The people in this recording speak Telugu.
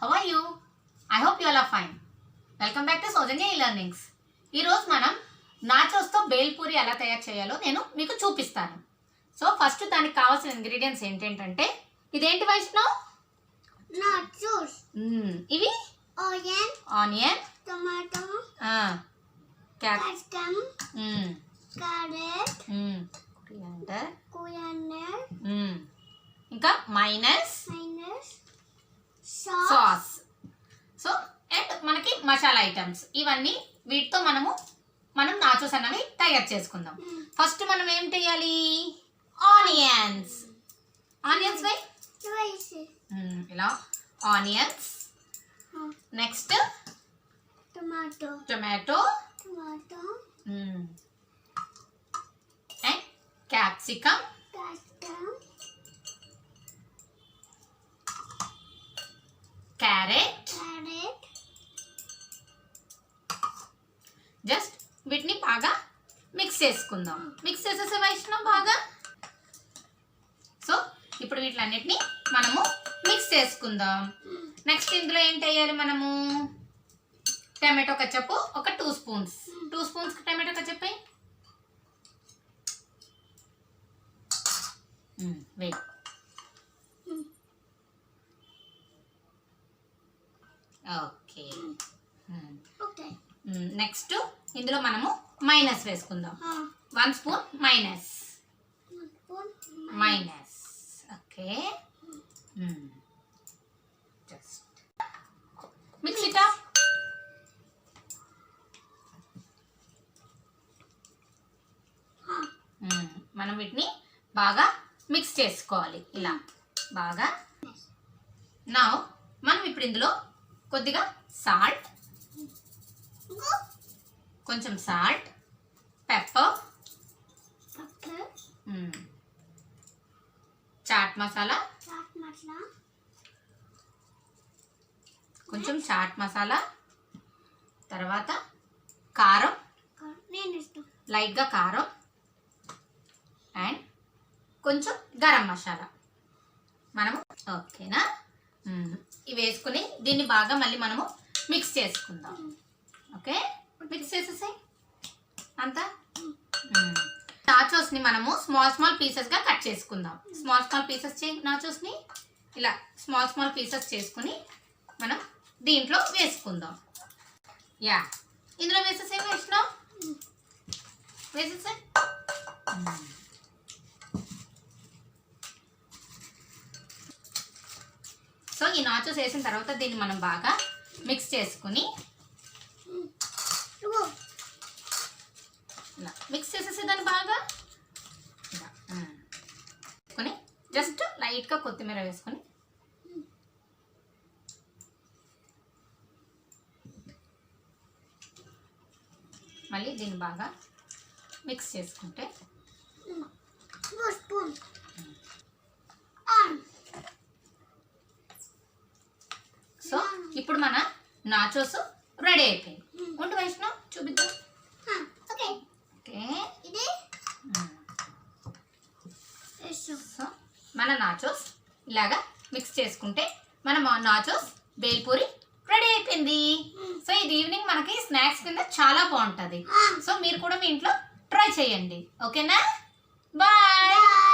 How are you? I hope you all are fine. Welcome back to Sowjanya e-learnings. ఈ రోజు మనం నాచోస్ తో బేల్ పూరి ఎలా తయారు చేయాలో నేను మీకు చూపిస్తాను. సో ఫస్ట్ దానికి కావాల్సిన ఇంగ్రీడియెంట్స్ ఏంటంటే ఇదేంటి వైష్ణవ్? నాచోస్. ఇవి onion, tomato, capsicum, carrot, coriander, ఇంకా మైనస్, సాస్. సో అండ్ మనకి మసాలా ఐటమ్స్ ఇవన్నీ వీటితో మనం నాచోస్ అన్నవి తయారు చేసుకుందాం. ఫస్ట్ మనం ఏం చేయాలి? ఆనియన్స్ ఇలా onions, next tomato and capsicum, carrot. Just వీటిని బాగా మిక్స్ చేసుకుందాం. మిక్స్ చేసేసే వైష్ణవ్ బాగా. సో ఇప్పుడు వీటిలన్నిటిని మనము మిక్స్ చేసుకుందాం. నెక్స్ట్ ఇందులో ఏంటి వేయాలి? మనము టమాటో కచప్ ఒక 2 spoons tomato ketchup wait. Okay. Next ఇందులో మనము మైనస్ వేసుకుందాం. 1 స్పూన్ మైనస్. Okay. Just mix it up. మనం వీటిని బాగా మిక్స్ చేసుకోవాలి ఇలా బాగా. నా మనం ఇప్పుడు ఇందులో కొద్దిగా సాల్ట్, కొంచెం సాల్ట్, పెప్పర్, చాట్ మసాలా, కొంచెం చాట్ మసాలా, తర్వాత కారం, లైట్గా కారం అండ్ కొంచెం గరం మసాలా మనము. ఓకేనా? ఇవి వేసుకుని దీన్ని బాగా మళ్ళీ మనము మిక్స్ చేసుకుందాం. ఓకే, మిక్స్ చేసేసాయి అంతా. నాచోస్ని మనము స్మాల్ పీసెస్గా కట్ చేసుకుందాం. స్మాల్ పీసెస్ నాచోస్ని ఇలా స్మాల్ పీసెస్ చేసుకుని మనం దీంట్లో వేసుకుందాం. యా, ఇందులో వేసేసాయి వైష్ణవ్, వేసేసాయి. సో ఈ నాచోస్ వేసిన తర్వాత దీన్ని మనం బాగా మిక్స్ చేసుకుని ఇలా మిక్స్ చేసేసేదాన్ని బాగా ఇలా వేసుకొని జస్ట్ లైట్గా కొత్తిమీర వేసుకొని మళ్ళీ దీన్ని బాగా మిక్స్ చేసుకుంటే సో ఇప్పుడు మన నాచోస్ రెడీ అయిపోయింది. ఉండు వైష్ణవ్ చూపిద్దాం. సో మన నాచోస్ ఇలాగా మిక్స్ చేసుకుంటే మన నాచోస్ బేల్పూరి రెడీ అయిపోయింది. సో ఇది ఈవినింగ్ మనకి స్నాక్స్ కింద చాలా బాగుంటుంది. సో మీరు కూడా మీ ఇంట్లో ట్రై చేయండి. ఓకేనా? బాయ్.